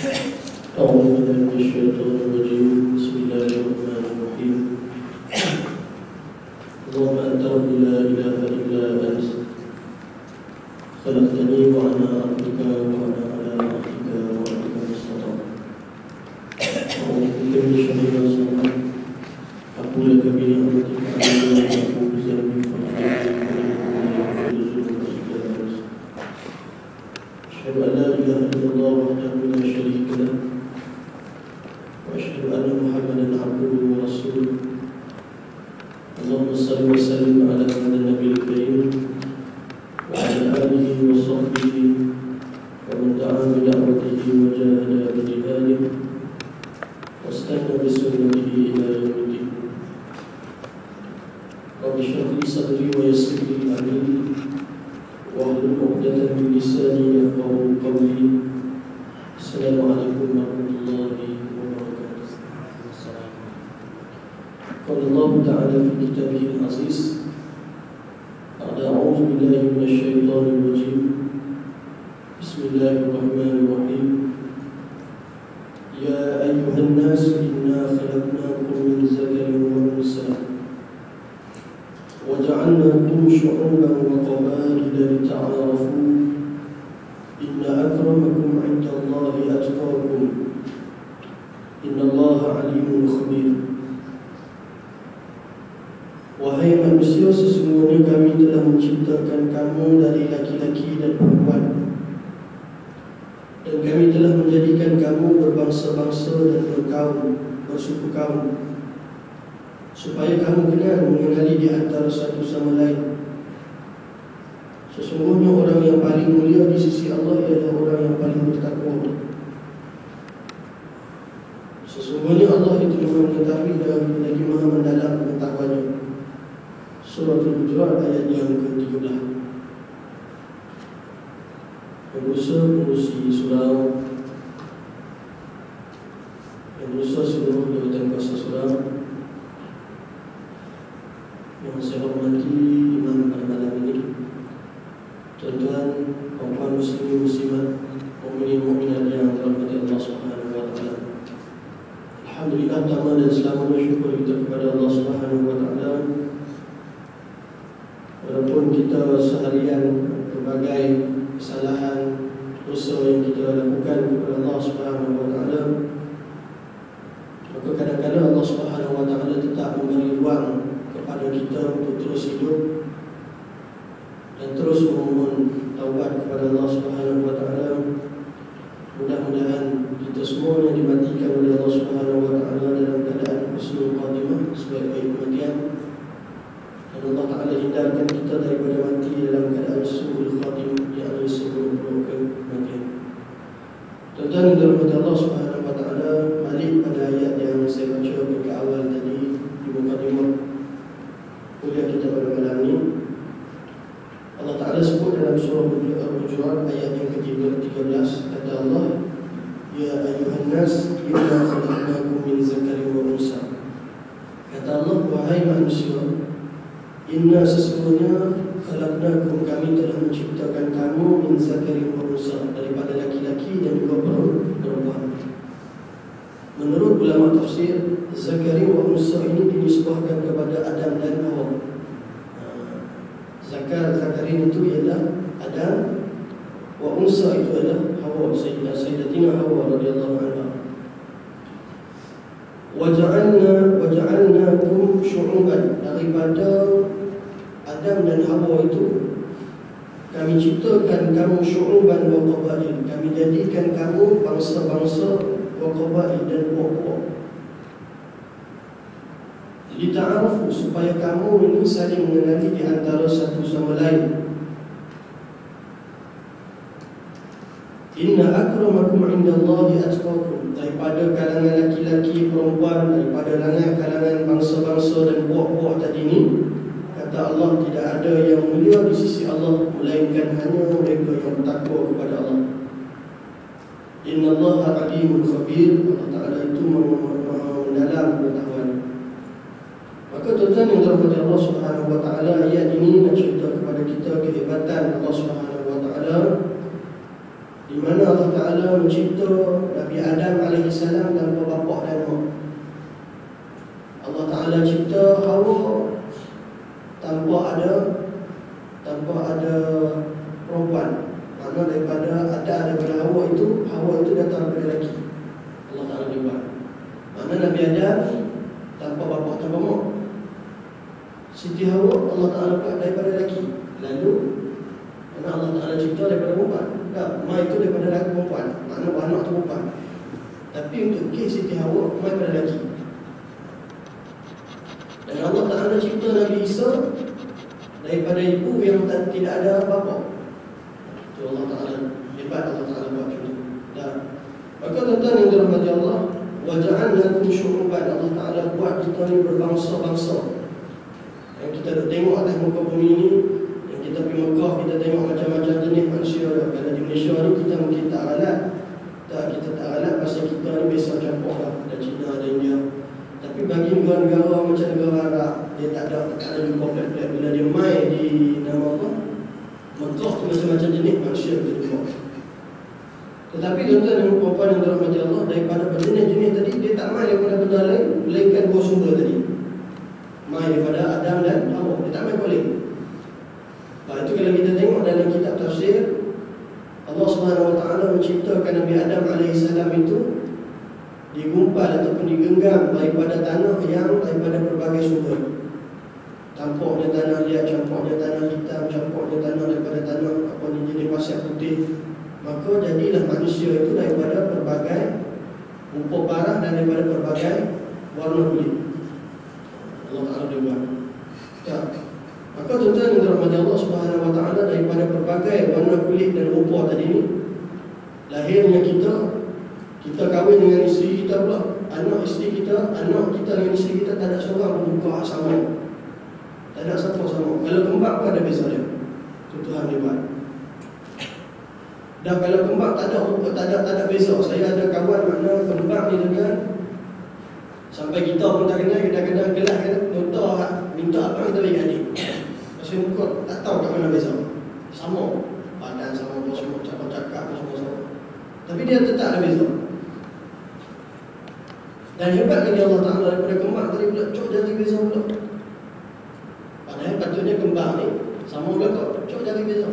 أعوذ بالله من الشيطان الرجيم. بسم الله الرحمن الرحيم. اللهم أنت رب لا إله إلا أنت خلقتني وأنا عبدك وأنا على عهدك ووعدك ما استطعت. أعوذ بك من شر ما صنعت. أقول لك بنعمتك علي وأقول بذنبي فاغفر لي فإنه لا يغفر الذنوب إلا أنت. أشهد أن لا إله إلا الله وحده لا شريك له وأشهد أن محمدا عبده ورسوله. اللهم صل وسلم على هذا النبي الكريم وعلى آله وصحبه ومن دعا بدعوته وجاهد بجهاده واستنى بسنته إلى يوم الدين. رب اشرح لي صدري ويسر لي أمري واحلل عقدة من لساني يفقهوا قولي. السلام عليكم ورحمة الله وبركاته. قال الله تعالى في كتابه العزيز: أعوذ بالله من الشيطان الرجيم. بسم الله الرحمن الرحيم. يا أيها الناس إنا خلقناكم من ذكر وأنثى وجعلناكم شعوبا وقبائل لتعارفوا إن أكرمكم عند الله أتقاكم إن الله عليم خبير. Wahai manusia, sesungguhnya kami telah menciptakan kamu dari laki-laki dan perempuan, dan kami telah menjadikan kamu berbangsa-bangsa dan berkaum, bersuku kaum, supaya kamu mengenali di antara satu sama lain. Sesungguhnya orang yang paling mulia di sisi Allah ialah orang yang paling bertakwa. Sesungguhnya Allah itu Maha mengetahui dan lagi Maha mendalam pengetahuannya. Surah Al-Hujurat ayat yang ke-13. Pengurusi surau, pengurusi seluruh jawatan kuasa surau yang saya hormati imam pada malam ini, tuan-tuan, kaum muslimin muslimat, mukminin mukminat yang dirahmati Allah Subhanahu wa taala. Alhamdulillah, pertama dan selamanya syukur kita kepada Allah Subhanahu wa taala. Walaupun kita seharian berbagai kesalahan, dosa yang kita lakukan kepada Allah Subhanahu wa taala, maka kadang-kadang Allah Subhanahu wa taala tetap memberi ruang kepada kita untuk terus hidup dan terus memohon taubat kepada Allah Subhanahu wa taala. Mudah-mudahan kita semua yang dimatikan oleh Allah Subhanahu wa taala dalam keadaan husnul khatimah, sebaik-baik kematian. Dan Allah Ta'ala hindarkan kita daripada mati dalam keadaan su'ul khatimah, yakni sebelum kematian. Tuan-tuan yang dirahmati Allah Subhanahu wa taala, balik pada ayat yang saya baca ke awal tadi di mukadimah kuliah kita pada malam ini. Allah Ta'ala sebut dalam surah Al-Hujurat ayat yang ke-13, kata Allah: Ya ayuhan nas, inna khalaqnakum min zakarin wa unsa. Kata Allah, wahai manusia, inna sesungguhnya khalaqnakum, kami telah menciptakan kamu min zakarin wa unsa, daripada laki-laki dan juga perempuan. Menurut ulama tafsir, zakarin wa unsa ini dinisbahkan kepada Adam dan Hawa. Zakarin itu ialah Adam, wa unsa itu adalah Hawa, Sayyidatina Hawa radhiyallahu anha. Waja'alnakum syu'uban, daripada Adam dan Hawa itu kami ciptakan kamu syu'uban wa qabail, kami jadikan kamu bangsa-bangsa, wa qabail dan puak-puak. Lita'arafu, supaya kamu ini saling mengenali di antara satu sama lain. Inna akramakum indallahi atqakum, daripada kalangan laki-laki, perempuan, daripada kalangan bangsa-bangsa dan puak-puak tadi ini, kata Allah, tidak ada yang mulia di sisi Allah melainkan hanya mereka yang bertakwa kepada Allah. Innallaha alimun khabir, Allah Ta'ala itu Maha mendalam pengetahuan. Maka tuan-tuan yang dirahmati Allah Subhanahu wa taala, ayat ini nak cerita kepada kita kehebatan Allah Subhanahu wa taala, di mana Allah Ta'ala mencipta Nabi Adam AS tanpa bapa dan mak. Allah Ta'ala cipta Hawa tanpa ada perempuan. Makna daripada Hawa itu datang daripada lelaki. Allah Ta'ala buat. Makna Nabi Adam tanpa bapa tanpa mak. Siti Hawa Allah Ta'ala buat daripada lelaki. Lalu kerana Allah Ta'ala cipta daripada perempuan. Ma itu daripada lelaki perempuan. Makna anak tu perempuan. Tapi untuk kes Siti Hawa, ma daripada lelaki. Dan Allah Ta'ala cipta Nabi Isa daripada ibu yang tidak ada bapa. Itu Allah Ta'ala, hebat Allah Ta'ala buat macam itu. Maka tuan-tuan yang dirahmati Allah, wa ja'alnakum syu'uban, Allah Ta'ala buat kita ni berbangsa-bangsa. Yang kita dah tengok atas muka bumi ni, yang kita pergi Mekah, kita tengok macam-macam jenis manusia. Kalau di Malaysia ni kita mungkin tak alat. Kita tak alat pasal kita ni biasa campur lah. Ada Cina, ada India. Tapi bagi negara-negara macam negara Arab, dia tak ada jumpa pelik-pelik. Bila dia main di nama apa, Mekah tu macam-macam jenis manusia dia jumpa. Tetapi tuan-tuan dan puan-puan yang dirahmati Allah, daripada jenis-jenis tadi, dia tak main daripada benda lain, melainkan dua sumber tadi. Main daripada Adam dan Hawa. Dia tak main balik. Lepas itu kalau kita tengok dalam kitab tafsir, Allah Subhanahu Wa Taala menciptakan Nabi Adam AS itu digumpal ataupun digenggam daripada tanah yang daripada berbagai sumber. Campurnya tanah liat, campurnya tanah hitam, campurnya tanah daripada tanah apa ni jenis pasir putih. Maka jadilah manusia itu daripada berbagai rupa parah dan daripada berbagai warna kulit. Allah Ta'ala dia buat. Ya. Maka tuan-tuan yang dirahmati Allah Subhanahu Wa Taala, daripada berbagai warna kulit dan rupa tadi ni, lahirnya kita kahwin dengan isteri kita pula. Anak kita dengan isteri kita tak ada seorang pun muka sama. Tak ada satu sama. Kalau kembar pun ada beza dia. Itu Tuhan dia buat. Dan kalau kembar tak ada beza. Saya ada kawan mana kembar ni dengan sampai kita pun tak kenal, kadang-kadang kelas minta apa kita bagi adik. Pasal muka tak tahu kat mana beza. Sama. Badan sama, semua cakap semua sama. Tapi dia tetap ada beza. Dan hebat lagi Allah Ta'ala daripada kembar tadi pula cok jari beza pula. Padahal patutnya kembar ni sama pula cok jari beza.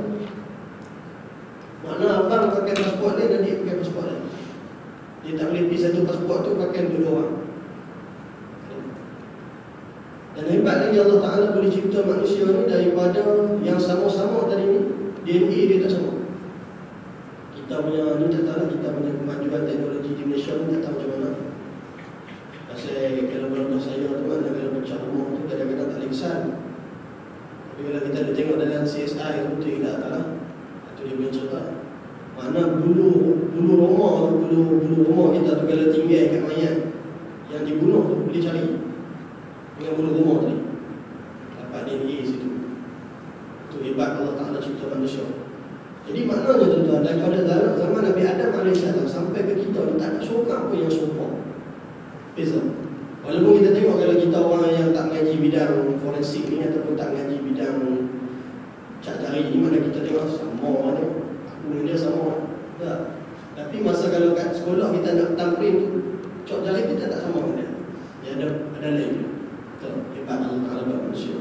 Makna abang pakai pasport lain dan dia pakai pasport lain. Dia tak boleh pergi satu pasport tu pakai dua orang. Dan hebat lagi Allah Ta'ala boleh cipta manusia ni daripada yang sama-sama tadi ni, DNA dia tak sama. Kita punya ni tak tahu, kita punya kemajuan teknologi di Malaysia ni tak tahu macam mana. Pasal kalau belah saya tu kan, kalau pecah rumah tu kadang-kadang tak boleh kesan. Tapi kalau kita ada tengok dalam CSI tu tak lah. Itu dia punya cerita. Mana bulu rumah kita tu kalau tinggal kat mayat yang dibunuh tu boleh cari dengan bulu rumah tadi. Dapat DNA situ. Itu hebat Allah Ta'ala cipta manusia. Jadi maknanya tuan-tuan, daripada zaman Nabi Adam AS sampai ke kita ni tak ada seorang pun yang serupa. Beza. Walaupun kita tengok kalau kita orang yang tak mengaji bidang forensik ni ataupun tak mengaji bidang cak jari ni, mana kita tengok sama ni, aku dengan dia sama. Tak. Tapi masa kalau kat sekolah kita nak tamrin tu, cak jari kita tak sama dengan dia. Dia ada lain. Betul. Hebat Allah Ta'ala buat manusia.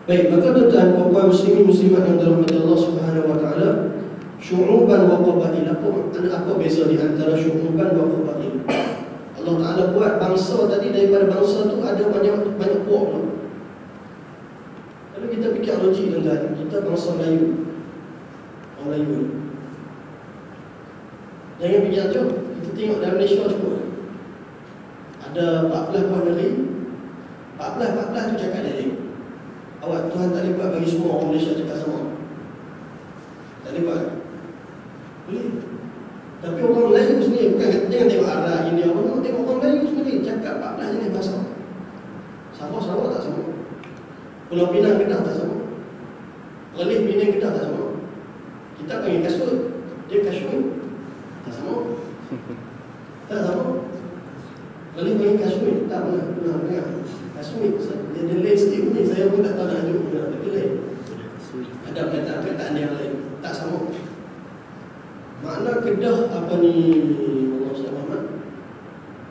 Baik, maka tuan-tuan, puan-puan muslimin muslimat yang dirahmati Allah Subhanahu Wa Taala, syu'uban wa qabail. Apa beza di antara syu'uban wa qabail? Allah Ta'ala buat bangsa tadi, daripada bangsa tu ada banyak puak pula. Kalau kita fikir logik tuan-tuan, kita bangsa Melayu. Orang Melayu. Jangan fikir jauh. Kita tengok dalam Malaysia semua. Ada 14 puan negeri. 14 tu cakap dari. Awak Tuhan tak boleh buat bagi semua orang Malaysia cakap sama. Tak boleh buat. Boleh. Tapi orang Melayu sendiri, bukan jangan tengok arah ini orang, tengok orang Melayu sendiri cakap 14 jenis bahasa. Sabah Sarawak tak sama. Pulau Pinang Kedah tak sama. Perlis Penang Kedah tak sama. Kita panggil kasut, dia kasut tak sama. Tak sama. Perlis panggil kasut, tak pernah dengar. Kasut, dia lain sikit ni, saya pun tak tahu nak ajak tapi lain. Ada perkataan yang lain, tak sama. Makna kedah apa ni Allah Muhammad.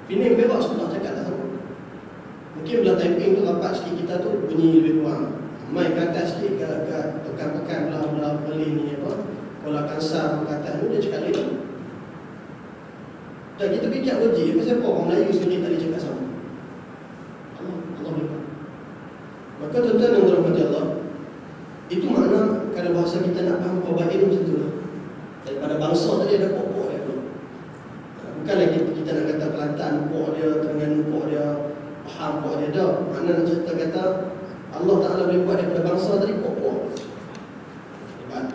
Ini berak sebelah cakap tak sama. Mungkin belah typing tu rapat sikit kita tu bunyi lebih kurang. Mai ke atas sikit ke pekan-pekan belah beli ni apa. Kalau kansar ke atas tu dia cakap lain. Dan kita fikir logik pasal apa orang Melayu sendiri tak boleh cakap sama. Allah lupa. Maka tuan-tuan yang dirahmati Allah, itu makna kalau bahasa kita nak faham qabail macam tu lah. Daripada bangsa tadi ada pokok dia tu. Bukan lagi kita nak kata Kelantan pokok dia, Terengganu pokok dia, Pahang pokok dia dah. Makna nak cerita kata Allah Ta'ala boleh buat daripada bangsa tadi pokok. Hebat.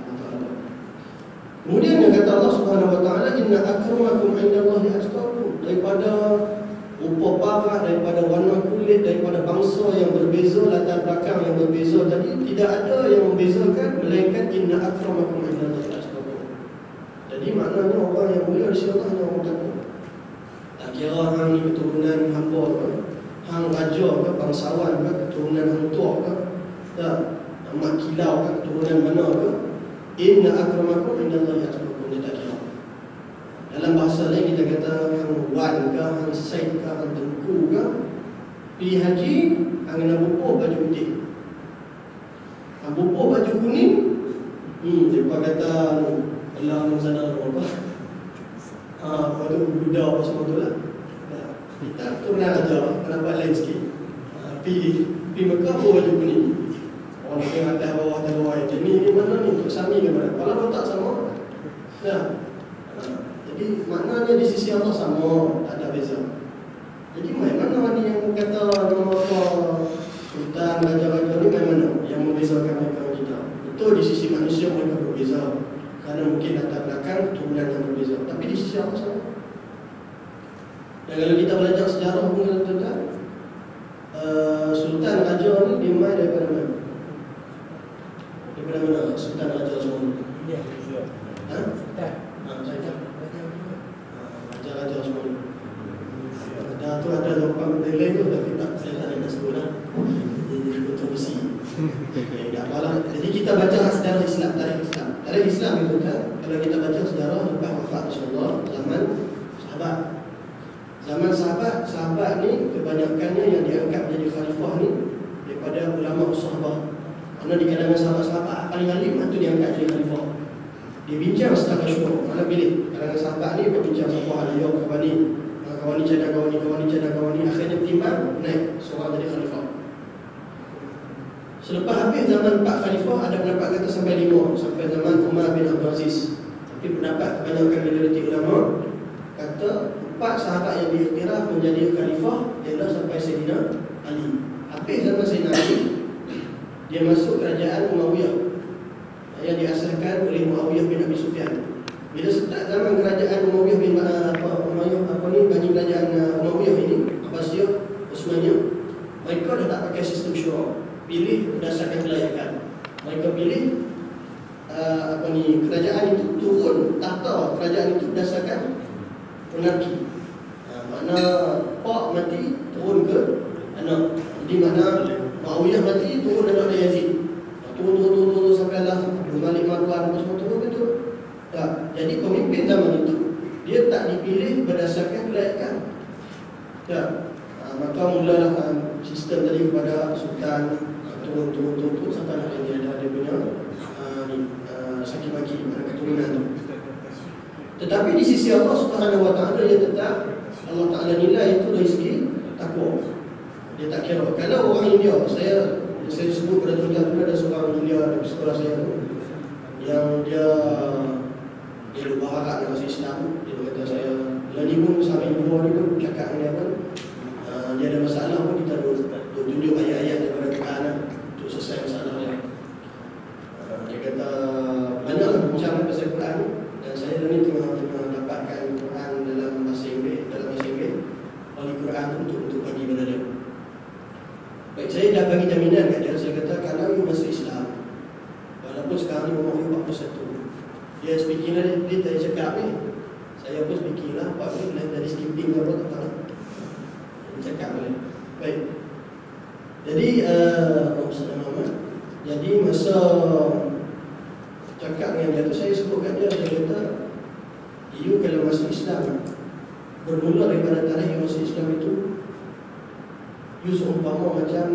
Kemudian yang kata Allah Subhanahu Wa Ta'ala, inna akramakum indallahi atqakum. Daripada rupa parah, daripada warna kulit, daripada bangsa yang berbeza, latar belakang yang berbeza tadi, tidak ada yang membezakan melainkan inna akramakum indallahi atqakum. Jadi maknanya orang yang mulia di sisi Allah hanya orang takut. Tak kira hang ni keturunan hamba ke, hang raja ke, bangsawan ke, keturunan hang tua ke, tak, mak kilau ke, keturunan mana ke, inna akramakum indallahi atqakum, dia tak kira. Dalam bahasa lain kita kata hang wan ke, hang said ke, hang tengku ke, pergi haji, hang kena bubuh baju putih. Hang bubuh baju kuning, mereka kata Allah sana apa? Apa tu Buddha apa semua tu lah. Kita tu pernah ada pendapat lain sikit. Pergi Mekah bawa baju kuning. Orang yang atas bawah atas bawah ini mana ni? Untuk Sami ke mana? Kalau tak sama. Jadi maknanya di sisi Allah sama, tak ada beza. Jadi mana ni yang kata nama apa Sultan, Raja-Raja ni mana yang membezakan mereka dengan kita? Betul di sisi manusia mereka berbeza. Kerana mungkin latar belakang keturunan yang berbeza. Tapi di sisi Allah sama. Dan kalau kita belajar sejarah pun tuan-tuan, Sultan Raja ni dia mai daripada mana? Daripada mana Sultan Raja semua ni? Raja-raja semua ni. Dah tu ada lopang benda lain tu, tapi tak, saya tak nak sebut lah. Jadi kontroversi. Tak apalah. Jadi kita baca sejarah Islam, tarikh Islam. Tarikh Islam itu kan, kalau kita baca sejarah lepas wafat Rasulullah, zaman sahabat. Zaman sahabat ni kebanyakannya yang diangkat menjadi khalifah ni daripada ulama sahabat. Kerana di kalangan sahabat-sahabat paling alim itu diangkat jadi khalifah. Dia bincang secara syuruk, mana pilih. Kalangan sahabat ni berbincang siapa ada yang kawan ni, kawan ni cadang kawan ni, kawan ni cadang kawan ni, akhirnya timbang naik seorang jadi khalifah. Selepas habis zaman 4 khalifah, ada pendapat kata sampai 5, sampai zaman Umar bin Abdul Aziz. Tapi pendapat kebanyakan majoriti ulama kata 4 sahabat yang diiktiraf menjadi khalifah ialah sampai Sayyidina Ali. Habis zaman Sayyidina Ali, dia masuk kerajaan Umayyah yang diasaskan oleh Muawiyah bin Abi Sufyan. Bila start zaman kerajaan Umayyah bin bani kerajaan Umayyah ini, Abbasiyah, Utsmaniyah, mereka dah tak pakai sistem syura. Pilih berdasarkan kelayakan. Mereka pilih kerajaan itu turun tahta kerajaan itu berdasarkan monarki. Makna pak mati turun ke anak. Jadi mana Muawiyah mati turun anak dia Yazid. Turun sampai lah Malik Marwan semua turun betul. Tak. Jadi pemimpin zaman itu dia tak dipilih berdasarkan kelayakan. Tak. Maka mulalah sistem tadi kepada sultan turun sampai nak dia ada punya saki-maki pada keturunan tu. Tetapi di sisi Allah Subhanahu Wa Taala dia tetap Allah Taala nilai itu dari segi takwa. Dia tak kira. Kalau orang India, saya sebut pada tuan-tuan ada seorang India di sekolah saya tu yang dia lupa harap dia masuk Islam. Dia kata saya lagi pun sampai ibu ni pun cakap dengan dia pun dia ada masalah pun kita tunjuk ayat-ayat daripada Quran untuk selesai masalah dia. Dia kata banyaklah bincang pasal Quran dan saya ni tengah dapatkan Quran dalam bahasa Inggeris oleh Quran untuk bagi kepada dia. Baik, saya dah bagi jaminan kat dia. Saya kata kalau you masuk Islam, walaupun sekarang ni umur you 41, dia speaking lah, dia tadi cakap ni, saya pun speaking lah, Pak ni dari skipping apa tak tahu. Cakap boleh. Baik. Jadi jadi masa cakap dengan dia tu, saya sebut kat dia, saya kata You kalau masuk Islam, bermula daripada tarikh yang masuk Islam itu, you seumpama macam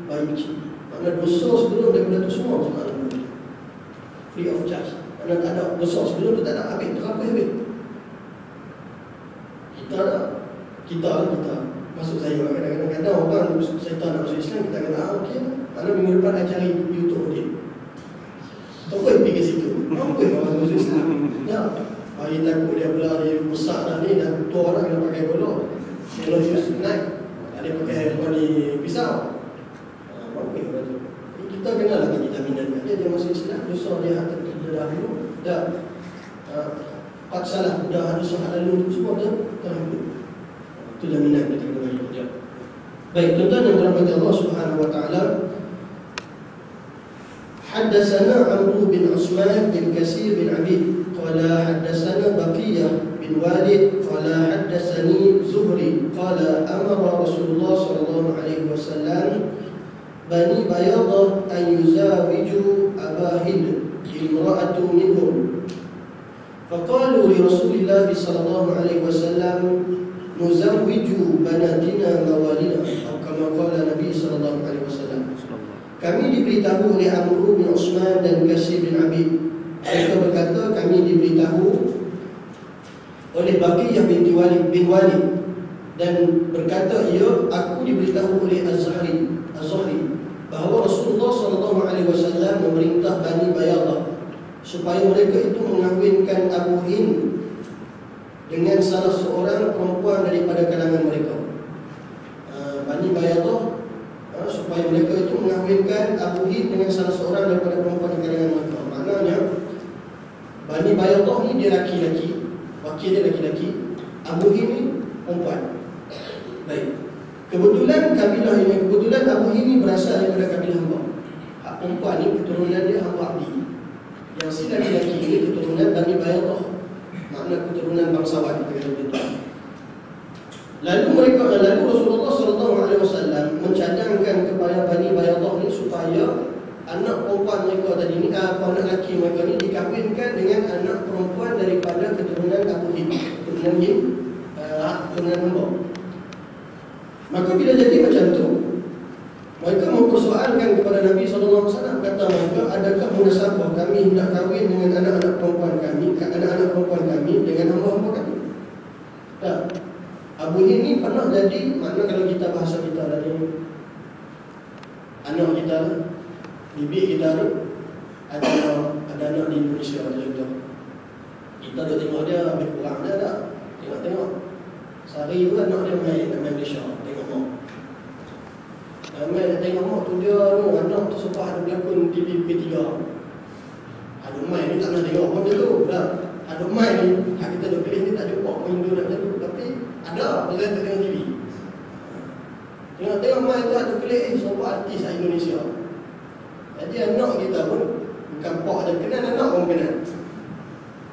bayi kecil. Maknanya dosa sebelum daripada tu semua sebenarnya free of charge. Maknanya tak ada dosa sebelum tu, tak ada habis, habis. Kita masuk saya kadang-kadang orang saya tak nak masuk Islam, kita kata okey, mana minggu depan saya cari YouTube dia. Tak boleh pergi ke situ. Tak boleh orang masuk Islam. Ya, bagi takut dia pula dia besar dah ni, dah tua orang kena pakai golok. Kalau dia naik, ada pakai ni pisau. Okey, kita kenalah bagi jaminan dia masuk Islam, dosa dia hati dia dahulu dah pak salah dah ada salah lalu semua dah terhapus. Itu jaminan kita kena bagi dia. Baik, tuan-tuan yang dirahmati Allah Subhanahu wa taala, حدثنا عمرو بن عثمان بن كثير بن عبيد قال حدثنا بقية بن والد قال حدثني زهري قال أمر رسول الله صلى الله عليه وسلم بني بياضة أن يزاوجوا أبا هند امرأة منهم فقالوا لرسول الله صلى الله عليه وسلم نزوج بناتنا موالنا أو كما قال النبي صلى الله عليه وسلم. Kami diberitahu oleh Amr bin Utsman dan Kasir bin Abid. Mereka berkata, kami diberitahu oleh Baqiyah binti Walid bin Walid, dan berkata ia, aku diberitahu oleh Az-Zuhri bahawa Rasulullah SAW memerintah Bani Bayadah supaya mereka itu mengahwinkan Abu Hind dengan salah seorang perempuan daripada kalangan mereka. Bani Bayadah supaya mereka itu mengahwinkan Abu Hind dengan salah seorang daripada perempuan di kalangan mereka. Maknanya Bani Bayadah ni dia laki-laki, wakil dia laki-laki, Abu Hind ni perempuan. Baik. Kebetulan Abu Hind ni berasal daripada kabilah Hamba. Hak perempuan ni keturunan dia Hamba Abdi. Yang si laki-laki ini keturunan Bani Bayadah. Makna keturunan bangsawan kita kata begitu. Lalu Rasulullah SAW mencadangkan kepada Bani Bayadah ni supaya anak perempuan mereka tadi ni, anak lelaki mereka ni dikahwinkan dengan anak perempuan daripada keturunan Abu Hind, keturunan Hamba. Maka bila jadi macam tu, mereka mempersoalkan kepada Nabi SAW, kata mereka, adakah munasabah kami hendak kahwin dengan anak-anak perempuan kami dengan hamba-hamba kami? Tak. Abu Hind ni pernah jadi, makna kalau kita bahasa kita tadi, anak kita, bibik kita tu ada anak di Indonesia contoh. Kita dah tengok dia lebih kurang dia tak? Tengok. Sehari tu anak dia main Malaysia, tengok mak. Main tengok mak tu dia anak tu sebab ada berlakon TV P3. Ada main ni tak nak tengok pun dia tu. Dah. Ada main ni, kita duk pilih ni tak ada buat pun Indo nak tengok, tapi ada dia tengok TV. Tengok main tu ada pilih sebuah artis Indonesia. Jadi anak kita pun bukan pak dia kenal, anak pun kenal.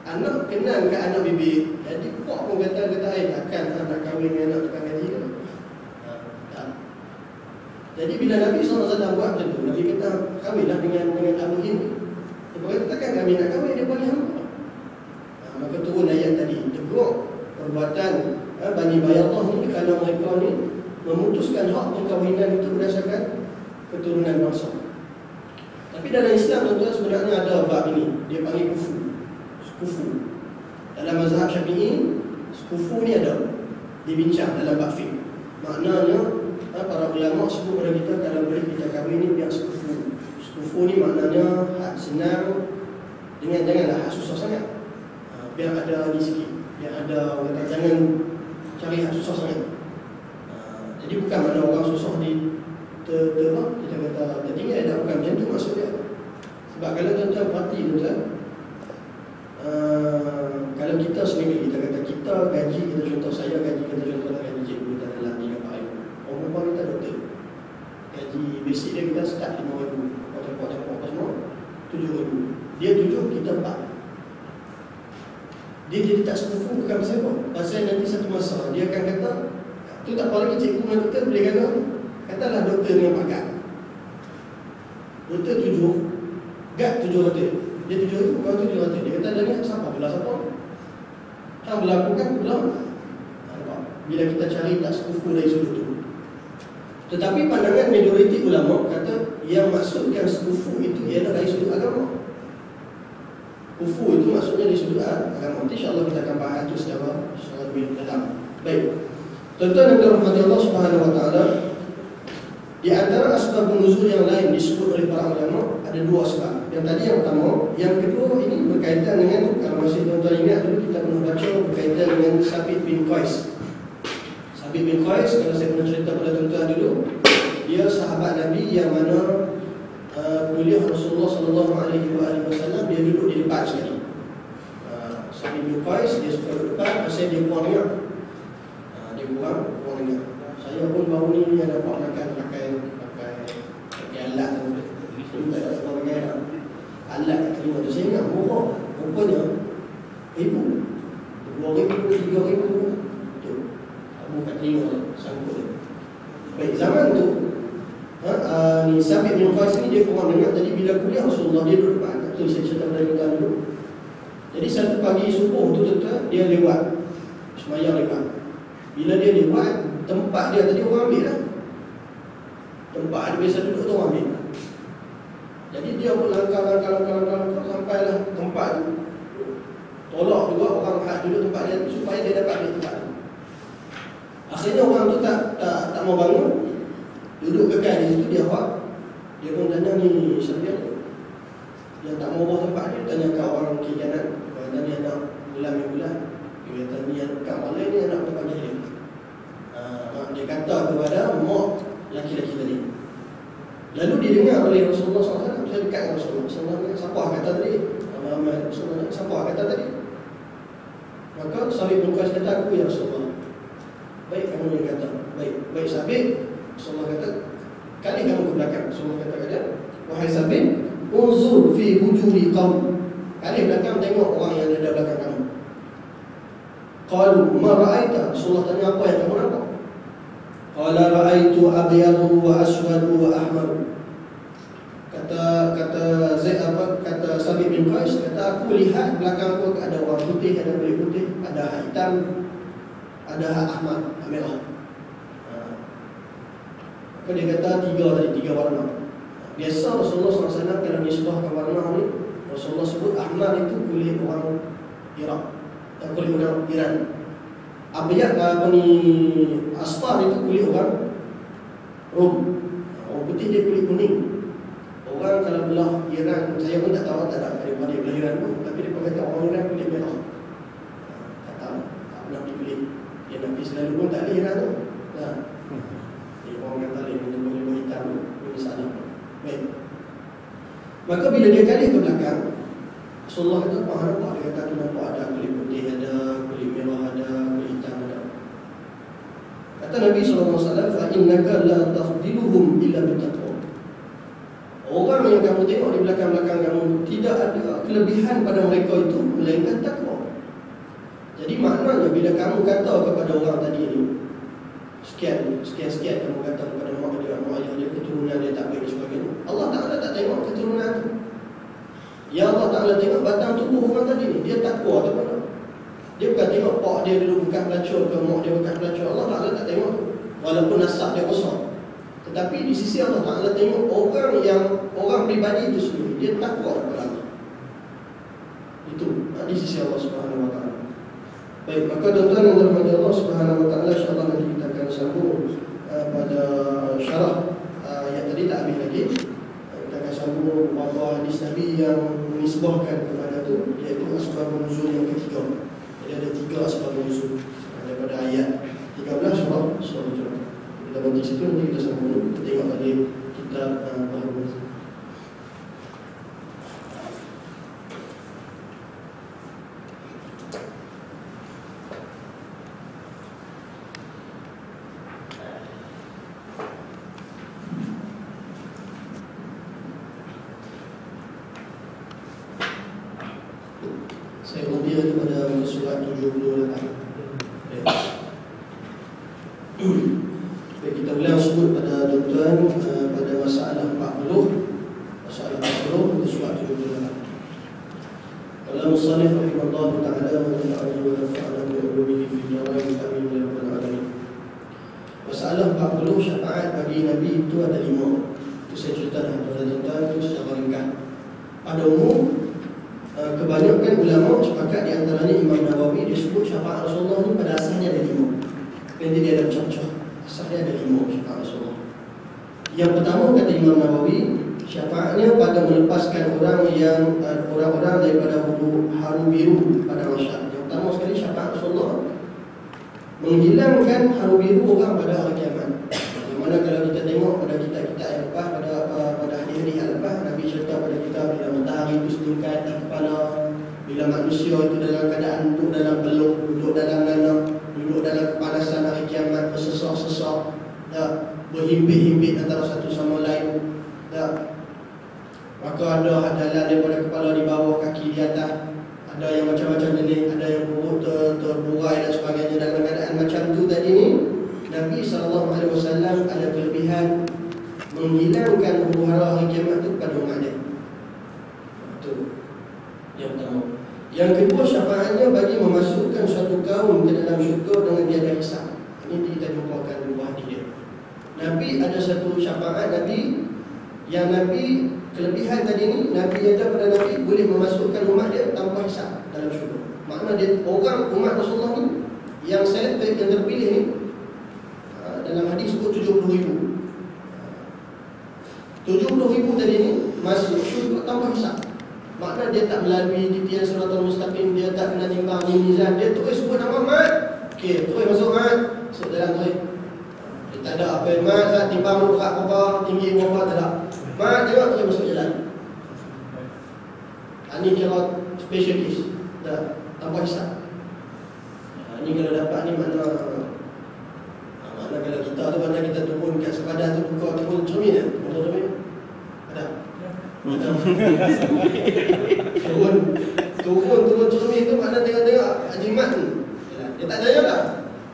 Anak kenal kat anak bibik. Jadi pak pun kata takkan nak kahwin dengan anak tukang gaji ke? Tak. Jadi bila Nabi SAW buat macam tu, Nabi kata kahwinlah dengan Abu Hind. Dia berkata takkan kami nak kahwin, dia boleh hamba. Maka turun ayat tadi, tegur perbuatan Bani Bayadah ni kerana mereka ni memutuskan hak perkahwinan itu berdasarkan keturunan bangsa. Tapi dalam Islam tuan-tuan sebenarnya ada bab ini, dia panggil kufu. Dalam mazhab Syafi'i, kufu ni ada dibincang dalam bab fiqh. Maknanya para ulama sebut kepada kita kalau boleh kita kahwin ni biar sekufu. Sekufu ni maknanya hak senang dengan janganlah hak susah sangat. Biar ada ni sikit, biar ada orang kata jangan cari hak susah sangat. Jadi bukan mana orang susah di kita kata tertinggal, dah bukan macam tu maksud dia. Sebab kalau tuan-tuan perhati tuan-tuan, kalau kita sendiri kita kata kita gaji kita contoh saya gaji kita contohlah gaji cikgu kita dalam 3 hari. Orang kita doktor. Gaji basic dia kita start 5,000. Potong-potong semua 7,000. Dia 7, kita 4. Dia jadi tak sekufu bukan pasal apa? Pasal nanti satu masa dia akan kata, tu tak apa lagi cikgu dengan doktor boleh kata, katalah doktor dengan pakar. Doktor 7, gad 700. Dia 7,000, bukan 700. Dia kata dah ni siapa pula siapa? Yang berlaku kan belum. Bila kita cari tak sekufu dari sudut itu. Tetapi pandangan majoriti ulama kata yang maksudkan sekufu itu ialah dari sudut agama. Kufu itu maksudnya dari sudut agama. InsyaAllah kita akan bahas itu secara lebih dalam. Baik. Tuan-tuan yang dirahmati Allah Subhanahu Wa Taala, di antara asbab nuzul yang lain disebut oleh para ulama ada dua sebab. Yang tadi yang pertama, yang kedua ini berkaitan dengan, kalau masih tuan-tuan ingat dulu kita pernah baca berkaitan dengan Sabit bin Qais. Sabit bin Qais, kalau saya pernah cerita pada tuan-tuan dulu, dia sahabat Nabi yang mana kuliah Rasulullah sallallahu alaihi wasallam, dia duduk di depan sekali. Sabit bin Qais dia suka duduk depan, pasal dia kurang minyak. Dia kurang minyak. Saya pun baru ni yang dapat makan pakai alat tu. Tak ada pakai alat terima tu. Saya ingat murah. Rupanya ribu, 2,000, 3,000 tu. Bukan terima sangkut. Baik, zaman tu ni Sabit bin Qais ni dia kurang dengar. Jadi bila kuliah Rasulullah dia duduk depan. Tu saya cerita pada tuan dulu. Jadi satu pagi subuh tu dia lewat semayang lewat. Bila dia lewat, tempat dia tadi orang ambil lah. Tempat dia biasa duduk tu orang ambil. Jadi dia pun langkah sampailah tempat tu. Tolak juga orang hak duduk tempat dia supaya dia dapat ambil tempat tu. Akhirnya orang tu tak mau bangun, duduk kekal di situ. Dia pun tanya ni siapa dia tak mau bawa tempat dia. Tanya ke orang kiri kanan, kata ni anak bulan. Dia kata ni kat mana ni anak tempat dia. Dia kata kepada mak laki-laki tadi. Lalu dia dengar oleh Rasulullah SAW. Saya dekat dengan Rasulullah SAW. Siapa kata tadi? Rasulullah, siapa kata tadi? Maka Sabit bin Qais kata, aku ya Rasulullah. Baik, kamu yang kata. Baik Sabit. Rasulullah kata, kali kamu ke belakang. Rasulullah kata kepada, wahai Sabit, unzur fi wujuhi qaum. Kali belakang tengok orang yang ada belakang kamu. Qalu ma ra'aita? Rasulullah tanya, apa yang kamu nampak? Qala ra'aitu abyadu wa aswadu wa ahmar. Kata Sabit bin Qais, kata aku lihat belakang aku ada orang putih, ada kulit putih, ada hitam, ada ahmar, merah. Maka dia kata tiga warna. Biasa Rasulullah SAW kalau nisbahkan warna ni, Rasulullah sebut ahmar itu kulit orang Iraq, kulit orang Iran. Abyad asfar itu kulit orang Rom. Orang putih dia kulit kuning. Orang kalau belah Iran, saya pun tak tahu tak ada daripada belah Iran pun, tapi dia kata orang Iran kulit merah. Tak tahu, tak pernah pergi kulit. Dia nak pergi selalu pun tak ada Iran tu. Dia orang kata lain boleh hitam tu, ini salah. Baik. Maka bila dia kali ke belakang, Rasulullah kata, apa nampak? Dia kata, nampak ada kulit putih, ada kulit merah, ada kulit hitam, ada. Kata Nabi SAW, فَإِنَّكَ لَا تَفْضِلُهُمْ إِلَّا بِالتَّقْوَى. Orang yang kamu tengok di belakang-belakang kamu, tidak ada kelebihan pada mereka itu melainkan takwa. Jadi maknanya bila kamu kata kepada orang tadi ni, sekian kamu kata kepada mak ayah dia, keturunan dia tak baik dan sebagainya, Allah Ta'ala tak tengok keturunan tu. Ya Allah Ta'ala tengok batang tubuh orang tadi ni, dia takwa atau mana. Dia bukan tengok pak dia dulu bukan pelacur ke mak dia bukan pelacur. Allah Ta'ala tak tengok, walaupun nasab dia besar. Tetapi di sisi Allah Ta'ala tengok orang pribadi itu sendiri, dia takwa kepada Allah. Itu di sisi Allah Subhanahu Wa Ta'ala. Baik, maka tuan-tuan yang dirahmati Allah Subhanahu Wa Ta'ala, insyaAllah nanti kita akan sambung pada syarah yang tadi tak habis lagi. Kita akan sambung beberapa hadis Nabi yang menisbahkan kepada itu, iaitu asbab nuzul yang ketiga. Jadi ada 3 asbab nuzul daripada ayat 13 surah Al-Jurat. Kita berhenti situ, nanti kita sambung dulu. Kita tengok tadi kitab baru. Saya berhenti lagi pada surat 78. Baik, kita boleh sebut pada tuan-tuan pada masalah 40. Masalah 40 untuk surat 78. Kalau musannif rahimahullah ta'ala wa nafa'ani wa nafa'ana bi ulumihi fi darain amin ya rabbal alamin. Masalah 40 syafaat bagi Nabi itu ada 5. Itu saya cerita dah tentang itu secara ringkas. Pada umum kebanyakan ulama sepakat di antaranya Imam Nawawi dia sebut syafaat Rasulullah ni pada asalnya ada 5. Nanti dia ada cocok. Asalnya ada 5 syafaat Rasulullah. Yang pertama kata Imam Nawawi, syafaatnya pada melepaskan orang-orang daripada haru biru pada masyarakat. Yang pertama sekali syafaat Rasulullah menghilangkan haru biru orang pada hari kiamat. Yang mana kalau kita tengok pada kitab-kitab yang lepas, pada hari-hari yang lepas, Nabi cerita pada kita bila matahari itu setingkat di kepala, bila manusia itu dalam keadaan duduk dalam peluk, duduk dalam nanah, duduk dalam kepanasan hari kiamat, bersesak-sesak, berhimpit-himpit antara satu sama lain. Maka ada hadalan daripada kepala di bawah, kaki di atas. Ada yang macam-macam jenis, ada yang perut terburai dan sebagainya. Dalam keadaan macam tu tadi ni, Nabi SAW ada kelebihan menghilangkan huru-hara hari kiamat tu pada umat dia. Itu yang pertama. Yang kedua, syafaatnya bagi memasukkan suatu kaum ke dalam syurga dengan tiada hisab. Ini kita jumpakan di buah dia. Nabi ada satu syafaat Nabi yang Nabi kelebihan tadi ni, Nabi ada pada Nabi boleh memasukkan umat dia tanpa hisab dalam syurga. Makna dia orang umat Rasulullah ni yang selected, yang terpilih ni, dalam hadis sebut 70,000. 70,000 tadi ni masuk syurga tanpa hisab. Makna dia tak melalui titian siratal mustaqim, dia tak kena timbang mizan, dia terus sebut nama Mat. Okey, terus masuk Mat, masuk dalam terus. Dia tak ada apa Mat, tak timbang berat apa, tinggi berapa, tak ada. Mat tengok terus masuk jalan. Ini kira special case, tanpa hisab. Ini kalau dapat ni makna kalau kita tu mana kita turun kat sepadan tu, buka turun cermin kan? Turun cermin? Ada? Ada. Turun cermin tu makna tengok-tengok jimat tu. Dia tak tanya tak?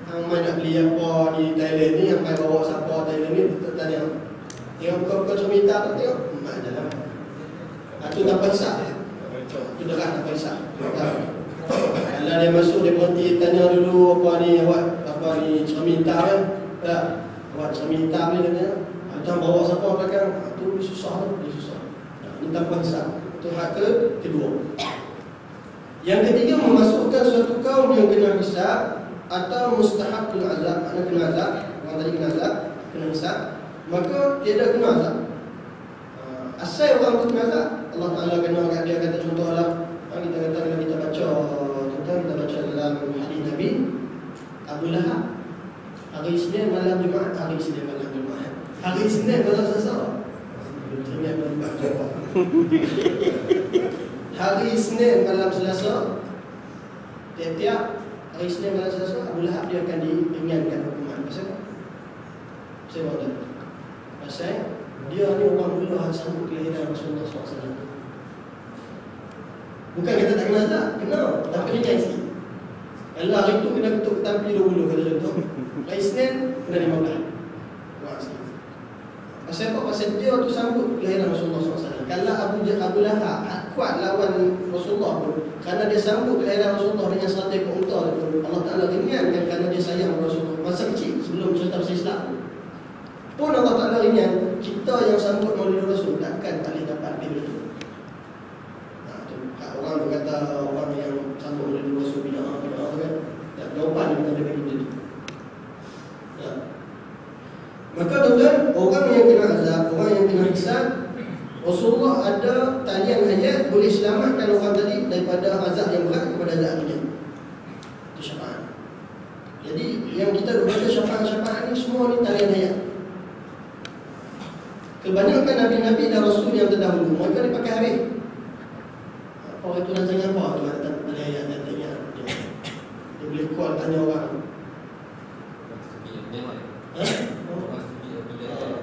Hang mai nak beli apa di Thailand ni, hang mai bawa siapa Thailand ni, tak tanya. Tengok buka cermin tak, tengok. Mak dalam. Itu tanpa hisab. Itu derah tanpa hisab. Kalau dia masuk, dia berhenti tanya dulu apa ni, awak apa ni cermin hitam kan? Tak, awak cermin hitam ni katanya. Jangan bawa siapa belakang. Itu susah tu, dia susah. Ini tanpa hisab. Itu hak kedua. Yang ketiga, memasukkan suatu kaum yang kena hisab atau mustahab kena azab. Mana kena azab? Orang tadi kena azab, kena hisab, maka tiada kena azab. Asal orang tu kena azab, Allah Ta'ala kena kat dia kata contohlah. Kita kata kalau kita baca tentang, kita baca dalam hadis Nabi, Abu Lahab hari Isnin malam Jumaat, hari Isnin malam Jumaat, hari Isnin malam Selasa. Hari Isnin malam Selasa, tiap-tiap hari Isnin malam Selasa, Abu Lahab dia akan diringankan hukuman. Pasal apa? Pasal dia ni orang mula sambut kelahiran Rasulullah SAW. Bukan kata tak kena azab, kena, tapi ringan sikit. Kalau hari tu kena ketuk tampi dulu kata contoh. Hari Isnin kena 15. Kuat sikit. Pasal apa? Pasal dia tu sambut kelahiran Rasulullah SAW. Kalau Abu Lahab kuat lawan Rasulullah pun, kerana dia sambut kelahiran Rasulullah dengan 100 ekor unta pun, Allah Ta'ala ringankan kerana dia sayang Rasulullah. Masa kecil sebelum cerita pasal Islam pun Allah Ta'ala ringan. Kita yang sambut Maulid Rasul takkan boleh dapat lebih tu. Orang tu kata orang yang sambut Maulid Rasul bid'ah tu kan, tak jawapan dia kata begitu tu. Maka tuan-tuan, orang yang kena azab, orang yang kena hisab, Rasulullah ada talian hayat boleh selamatkan orang tadi daripada azab yang berat kepada azab dunia. Itu syafaat. Jadi yang kita baca syafaat-syafaat ni semua ni talian hayat. Kebanyakan Nabi-Nabi dan Rasul yang terdahulu, mereka dipakai habis. Apa itu rancangan apa? Itu ada talian hayat dan tanya. Dia boleh call tanya orang.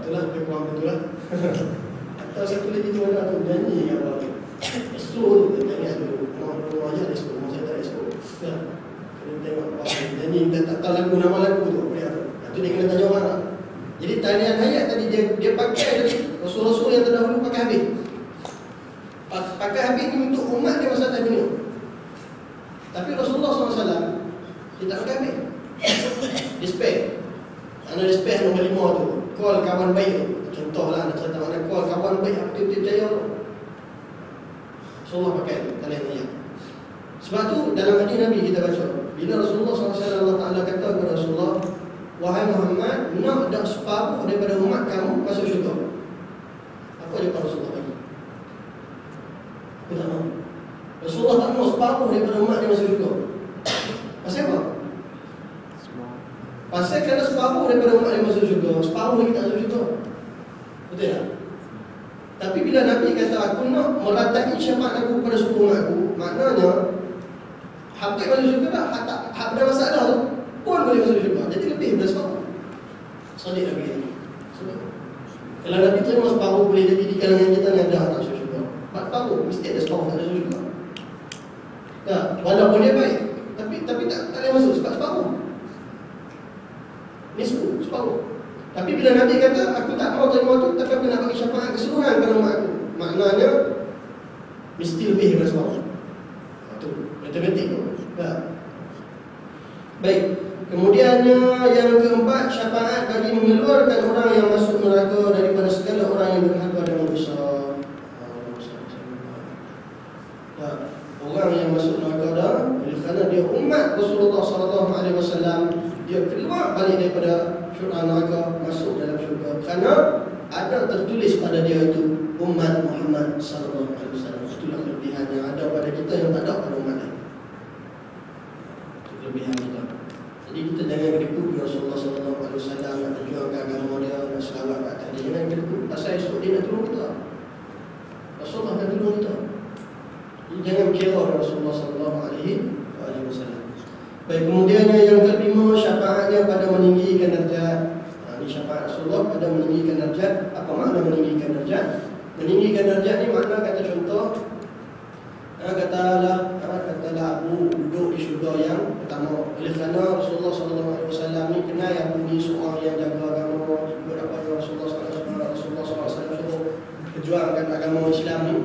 Itulah lebih kurang betul lah. Atau satu lagi tu ada tu nyanyi apa tu. Expo tu nyanyi dulu. Mau aja expo, mau saya tak expo. Ya. Kalau tengok apa nyanyi tak tahu lagu nama lagu tu apa dia. Itu dia kena tanya orang. Jadi talian hayat tadi dia pakai tadi Rasul-Rasul yang terdahulu pakai habis. Pakai habis ni untuk umat dia masa tadi ni. Tapi Rasulullah SAW dia tak pakai ambil. Dia spare. Ada spare nombor 5 tu. Call kawan baik tu. Contohlah ada cerita mana call kawan baik aktif percaya tu. Rasulullah pakai tu dalam ayat. Sebab tu dalam hadis Nabi kita baca, bila Rasulullah SAW Allah Ta'ala kata kepada Rasulullah, wahai Muhammad, nak dak separuh daripada umat kamu masuk syurga. Apa jawapan Rasulullah bagi? Aku tak mahu. Rasulullah tak mahu separuh daripada umat dia masuk syurga. Pasal apa? Pasal kerana separuh daripada umat dia masuk syurga, separuh lagi tak masuk syurga. Betul tak? Tapi bila Nabi kata aku nak meratai syafaat aku kepada seluruh umat aku, maknanya hampir masuk syurga tak? Hak ada masalah tu pun boleh masuk syurga. Jadi lebih daripada separuh. Salih Nabi ni. Kalau Nabi terima separuh boleh jadi di kalangan kita ni ada tak masuk syurga. Separuh mesti ada separuh tak masuk syurga. Tak, walaupun dia baik, tapi tak boleh masuk sebab separuh. Ni separuh. Tapi bila Nabi kata aku tak mau terima tu, tapi aku nak bagi syafaat keseluruhan kepada umat aku, maknanya mesti lebih daripada separuh. Itu matematik tu. Tak. Baik. Kemudiannya yang keempat, syafaat bagi mengeluarkan orang yang masuk neraka daripada segala orang yang berhaka dan berdosa. Orang yang masuk neraka dah, kerana dia umat Rasulullah SAW, dia keluar balik daripada syurga neraka, masuk dalam syurga. Kerana ada tertulis pada dia itu umat Muhammad SAW. Itulah kelebihan yang ada pada kita yang tak ada pada umat lain. Itu kelebihan kita. Jadi kita jangan kedekut Rasulullah SAW nak perjuangkan agama dia, nak selawat kat atas dia. Jangan kedekut, pasal esok dia nak tolong kita. Rasulullah akan tolong kita. Jangan kira Rasulullah SAW. Baik, kemudiannya yang kelima, syafaatnya pada meninggikan darjat. Ini syafaat Rasulullah pada meninggikan darjat. Apa makna meninggikan darjat? Meninggikan darjat ni makna kata contoh, katalah Abu duduk di syurga yang pertama. Oleh kerana Rasulullah SAW ni kenal yang bunyi seorang yang jaga agama, ikut apa yang Rasulullah SAW suruh perjuangkan agama Islam ni.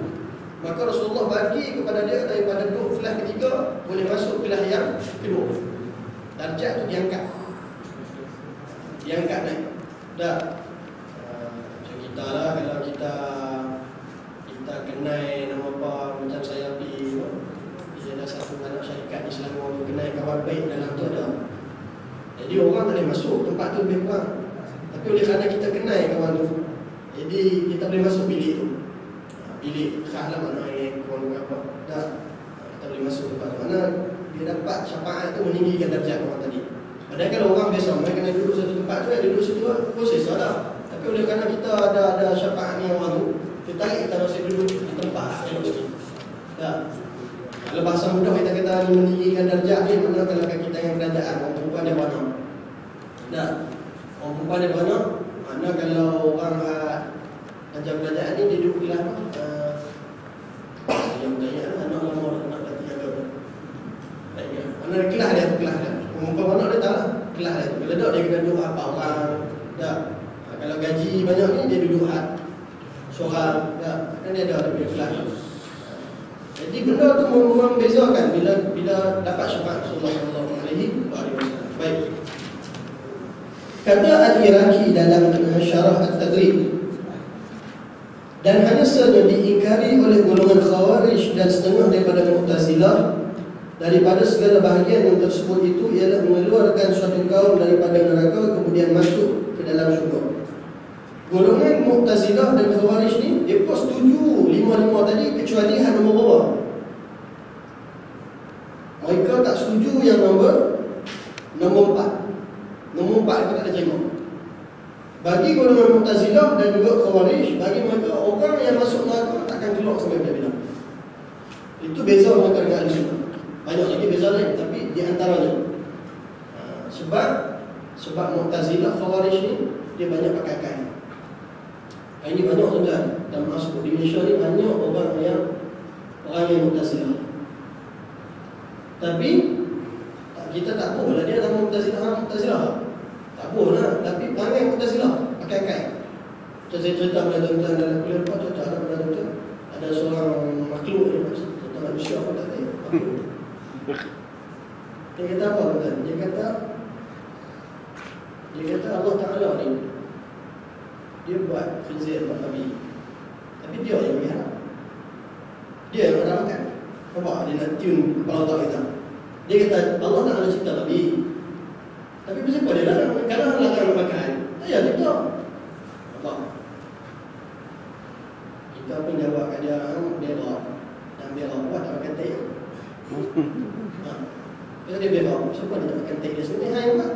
Maka Rasulullah bagi kepada dia daripada duduk kelas ketiga boleh masuk kelas yang kedua. Darjat tu diangkat naik. Dah macam kita lah, kalau kita kenal nama apa, macam saya pergi ada satu anak syarikat Islam orang kenal kawan baik dalam tu ada. Jadi orang tak boleh masuk tempat tu lebih kurang. Tapi oleh kerana kita kenal kawan tu, jadi kita boleh masuk bilik tu. Bilik khas lah mana yang kurang apa. Dah kita boleh masuk tempat tu. Mana dia dapat syafaat tu meninggikan darjat orang tadi. Padahal kalau orang biasa mereka kena duduk satu tempat tu, duduk situ proses lah. Tapi oleh kerana kita ada syafaat ni orang tu, kita tarik kita masih duduk di tempat. Dah. Kalau bahasa mudah kita kata meninggikan darjat ni, mana kalau kita yang kerajaan, orang perempuan dia mana. Dah. Orang perempuan dia mana. Mana kalau orang ajar kerajaan ni dia duduk kelas yang bertanya anak lama nak latih agama. Mana kelas dia tu, kelas dia. Perempuan mana dia tak lah, kelas dia tu. Kalau tak dia kena duduk apa orang. Dah. Kalau gaji banyak ni dia duduk seorang. Dah. Kan dia ada punya kelas. Jadi benda tu membezakan bila dapat syafaat Rasulullah SAW. Baik. Kata Al-Iraqi dalam Syarah At-Taghrib, dan hanya saja diingkari oleh golongan Khawarij dan setengah daripada Mu'tazilah daripada segala bahagian yang tersebut itu ialah mengeluarkan suatu kaum daripada neraka kemudian masuk ke dalam syurga. Golongan Mu'tazilah dan Khawarij ni dia pun setuju 5 tadi kecuali hal nombor bawah. Mereka tak setuju yang nombor 4. Nombor 4 mereka tak ada terima. Bagi golongan Mu'tazilah dan juga Khawarij, bagi mereka orang yang masuk neraka takkan keluar sampai bila-bila. Itu beza mereka dengan Ahli-Sunnah. Banyak lagi beza lain, tapi di antaranya sebab Mu'tazilah Khawarij ni dia banyak pakai kain. Ini banyak tuan-tuan. Dan masuk di Malaysia ni banyak orang yang Mu'tazilah. Tapi kita tak boleh dia nama Mu'tazilah. Tak boleh lah. Tapi perangai Mu'tazilah pakai kain. Macam saya cerita pada tuan-tuan dalam kuliah lepas, cerita pada tuan-tuan ada seorang makhluk ni, tentang manusia apa tak tahu. Dia kata apa tuan? Dia kata Allah Ta'ala ni dia buat khinzir, buat babi, tapi dia yang bagi haram. Dia yang nak makan. Nampak? Dia nak tune kepala otak kita. Dia kata Allah Ta'ala cipta babi, tapi kenapa dia larang? Kadang Allah larang makan, tak payah cipta. Nampak? Kita pun jawab kat dia orang belak, dan belak buat tak makan teh. Kalau dia belak, siapa dia tak makan teh dia sendiri? Hai buat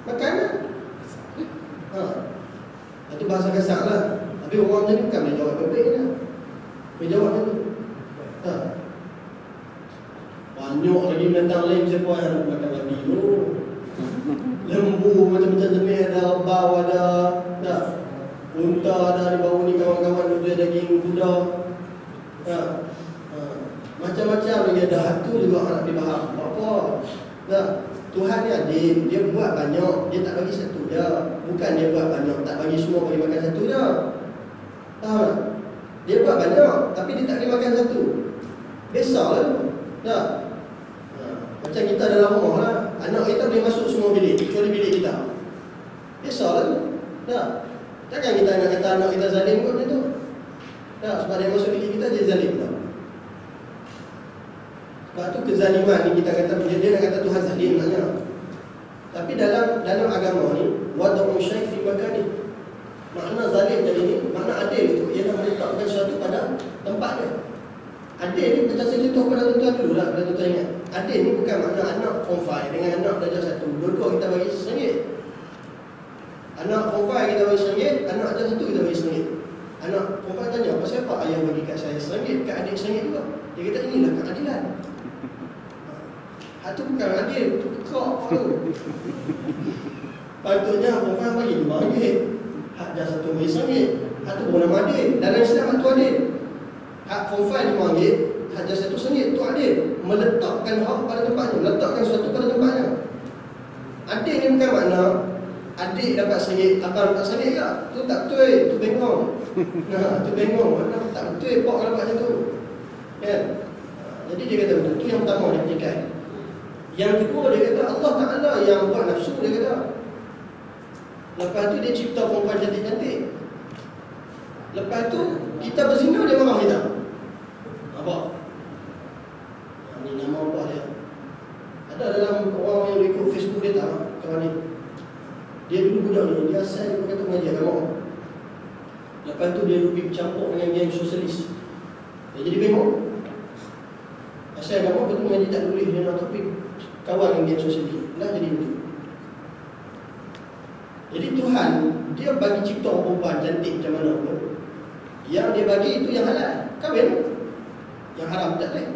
makan lah. Itu bahasa kasar lah. Tapi orang macam ni bukan boleh jawab baik-baik je. Boleh jawab macam tu. Banyak lagi binatang lain siapa yang nak makan babi tu. Lembu macam-macam jenis ada, lebau ada, tak? Unta ada di bawah ni, kawan-kawan tu daging kuda. Macam-macam lagi ada. Hatu juga nak pergi faham. Apa? Tak? Tuhan ni adil, dia buat banyak, dia tak bagi satu je. Bukan dia buat banyak, tak bagi semua, bagi makan satu je. Faham tak? Dia buat banyak, tapi dia tak bagi makan satu. Besarlah tu. Tak? Macam kita dalam rumah lah, anak kita boleh masuk semua bilik, kecuali bilik kita. Besarlah tu. Tak? Takkan kita nak kata anak kita zalim kot macam tu. Tak? Sebab dia masuk bilik kita, dia zalim tak? Sebab tu kezaliman ni kita kata, dia nak kata Tuhan zalim maknanya. Tapi dalam agama ni, wada'u syai' fi makani. Makna zalim tadi ni, makna adil itu ialah meletakkan sesuatu pada tempatnya. Adil ni macam saya contoh pada tuan-tuan dulu lah, pada tuan-tuan ingat. Adil ni bukan makna anak form 5 dengan anak darjah 1. Dua-dua kita bagi RM1. Anak form 5 kita bagi RM1, anak darjah 1 kita bagi RM1. Anak form 5 tanya, pasal apa ayah bagi kat saya RM1, kat adik RM1 juga? Dia kata inilah keadilan. Itu bukan adil, itu kekak tu. Patutnya form 5 bagi RM5. Hak dah 1 bagi RM1. Hak tu pun nama adil. Dalam Islam hak tu adil. Hak form 5 RM5, hak dah 1 RM1, itu adil. Meletakkan hak pada tempatnya, meletakkan sesuatu pada tempatnya. Adil ni bukan makna adik dapat RM1, abang dapat RM1 ke? Tu tak betul, tu bengong. Tu bengong, makna tak betul pak dapat macam tu. Kan? Jadi dia kata betul, tu yang pertama dia petikai. Yang kedua dia kata Allah Ta'ala yang buat nafsu, dia kata. Lepas tu dia cipta perempuan cantik-cantik. Lepas tu kita berzina, dia marah kita. Apa? Ni nama apa dia? Ada dalam orang yang ikut Facebook dia tak? Kawan ni. Dia dulu budak ni, dia asal dia kata mengaji agama. Lepas tu dia pergi bercampur dengan geng sosialis. Dia jadi bengok. Asal agama, lepas tu mengaji tak boleh, dia nak topik kawan dengan geng sosialis. Dah jadi begitu. Jadi Tuhan, dia bagi cipta perempuan cantik macam mana pun, yang dia bagi itu yang halal, kahwin. Yang haram tak boleh.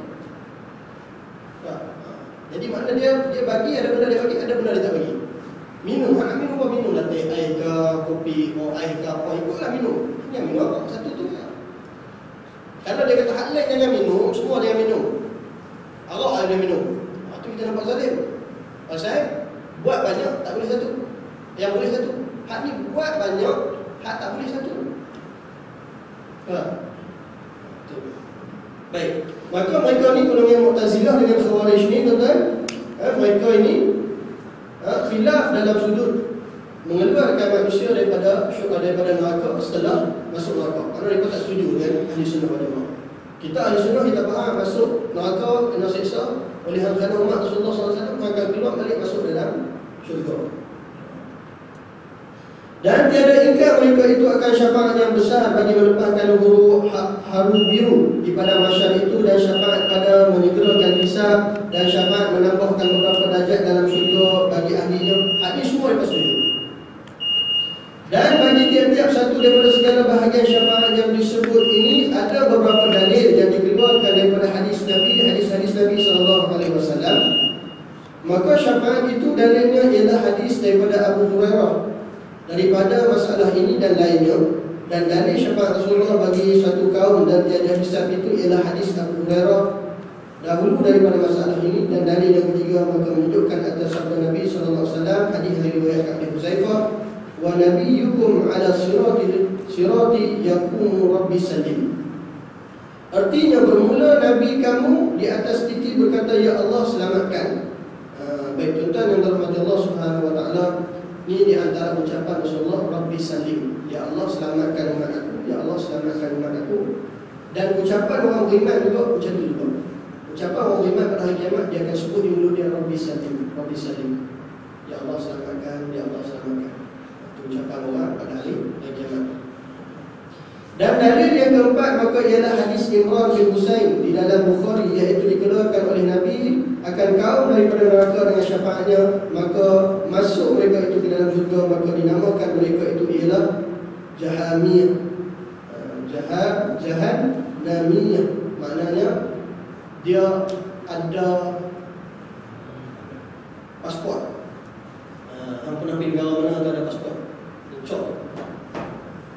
Jadi makna dia bagi, ada benda dia bagi, ada benda dia tak bagi. Minum, nak minum apa? Minum lah teh, air ke, kopi, air ke apa, ikutlah minum. Yang minum apa? Satu tu je. Kalau dia kata hak lain jangan minum, semua dia minum. Allah ada minum. Itu kita nampak zalim. Pasal buat banyak, tak boleh satu. Yang boleh satu. Hak ni buat banyak, hak tak boleh satu. Baik. Maka mereka ni golongan Mu'tazilah dengan Khawarij ni, tuan-tuan, mereka ini khilaf dalam sudut mengeluarkan manusia daripada neraka setelah masuk neraka. Kerana mereka tak setuju dengan ahli sunnah wal jamaah. Kita ahli sunnah, kita faham masuk neraka kena siksa oleh hamba umat Rasulullah SAW, maka keluar balik masuk dalam syurga. Dan tiada ingkar mereka itu akan syafaat yang besar bagi melepaskan huru haru biru di padang mahsyar itu, dan syafaat pada menyegerakan hisab, dan syafaat menambahkan beberapa darjat dalam syurga bagi ahlinya. Hadis semua lepas itu. Dan bagi tiap-tiap satu daripada segala bahagian syafaat yang disebut ini, ada beberapa dalil yang dikeluarkan daripada hadis Nabi SAW. Maka syafaat itu dalilnya ialah hadis daripada Abu Hurairah daripada masalah ini dan lainnya. Dan dalil syafaat Rasulullah bagi suatu kaum dan tiada hisab itu ialah hadis Abu Hurairah dahulu daripada masalah ini. Dan dalil yang ketiga maka menunjukkan atas sabda Nabi SAW, hadis dari riwayat Abi Huzaifah, wa nabiyyukum ala sirati yakumu rabbi salim. Artinya bermula Nabi kamu di atas titi berkata, Ya Allah selamatkan. Baik tuan-tuan yang dirahmati Allah Subhanahu wa taala, ini di antara ucapan Rasulullah, Rabbi salim, Ya Allah selamatkan umat aku, Ya Allah selamatkan umat aku. Dan ucapan orang beriman juga macam tu juga. Ucapan orang beriman pada hari kiamat, dia akan sebut di mulut dia, Rabbi salim, Rabbi salim, Ya Allah selamatkan, Ya Allah selamatkan. Itu ucapan orang pada hari kiamat. Dan dalil yang keempat maka ialah hadis Imran bin Husain di dalam Bukhari, iaitu dikeluarkan oleh Nabi akan kaum daripada neraka dengan syafaatnya, maka masuk mereka itu ke dalam syurga, maka dinamakan mereka itu ialah Jahamiyah. Jahanamiyah, maknanya dia ada pasport. Hang pernah pergi negara mana tak ada pasport?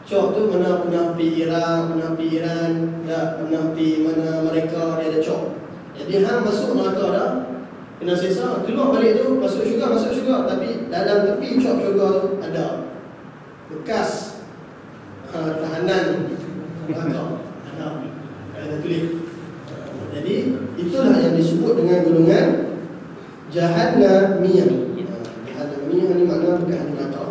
Cok tu mana pernah pergi Iraq, pernah pergi Iran, tak pernah pergi mana mereka dia ada cok. Jadi hang masuk neraka dah, kena sesa, keluar balik tu masuk syurga, tapi dalam tepi cok syurga tu ada bekas tahanan neraka. Ada tulis. Jadi itulah yang disebut dengan golongan Jahannamiyah. Jahannamiyah ni makna bekas neraka.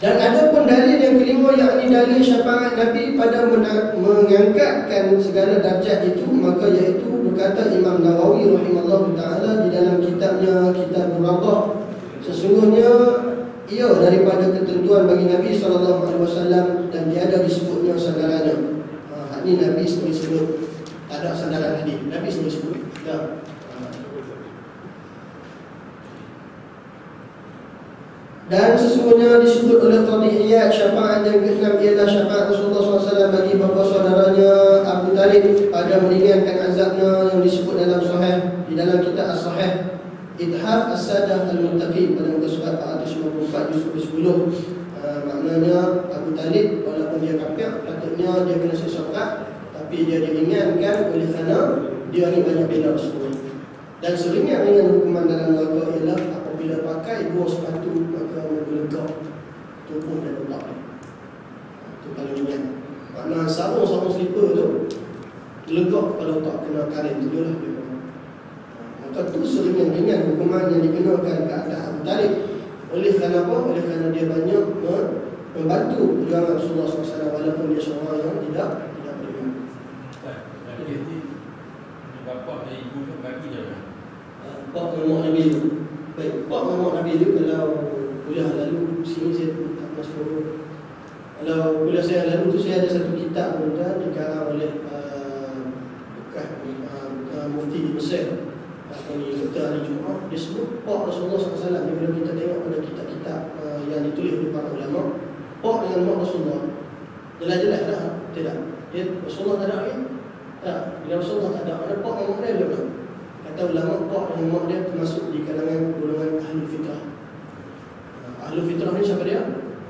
Dan ada pun dalil yang kelima, yakni dalil syafaat Nabi pada mengangkatkan segala darjat itu, maka iaitu berkata Imam Nawawi rahimahullah ta'ala di dalam kitabnya Kitabul Rawdah, sesungguhnya ia daripada ketentuan bagi Nabi SAW dan tiada disebutnya sandarannya. Ini Nabi sendiri sebut, tak ada sandaran hadis, Nabi sendiri sebut. Ya. Dan sesungguhnya disebut oleh Qadhi Iyad, syafaat yang ke-6 ialah syafaat Rasulullah SAW bagi bapa saudaranya Abu Talib pada meringankan azabnya, yang disebut dalam Sahih, di dalam kitab As-Sahih Ithaf As-Sadah Al-Muttaqin pada muka surat 454 juz 10. Maknanya Abu Talib walaupun dia kafir, patutnya dia kena siksa berat, tapi dia diringankan oleh kerana dia ni banyak bela Rasulullah. Dan seringan-ringan hukuman dalam neraka ialah apabila pakai dua sepatu maka menggelegak tubuh dan otak. Itu paling ringan. Makna sarung slipper tu gelegak kepala otak, kena karet tu lah dia. Maka tu seringan-ringan hukuman yang dikenakan ke atas Abu Talib. Oleh kerana apa? Oleh kerana dia banyak membantu perjuangan Rasulullah SAW walaupun dia seorang yang tidak beriman. Jadi bapak dan ibu tu bagi je kan? Pak mamak Nabi tu. Baik, pak mamak Nabi tu kalau kuliah lalu sini saya tak pernah sebut. Kalau kuliah saya lalu tu saya ada satu kitab tuan dikarang oleh bekas mufti di Mesir. Ini Dr. Ali Jumaah, dia sebut pak Rasulullah SAW. Dia bila kita tengok pada kitab-kitab yang ditulis oleh para ulama, pak dengan mak Rasulullah jelas-jelas dah. Tidak, dia Rasulullah tak ada lagi. Tak, bila Rasulullah tak ada, ada pak dengan mak dia belum. Kata ulama, pak dengan mak dia termasuk di kalangan golongan Ahlul Fitrah. Ahlul Fitrah ni siapa dia?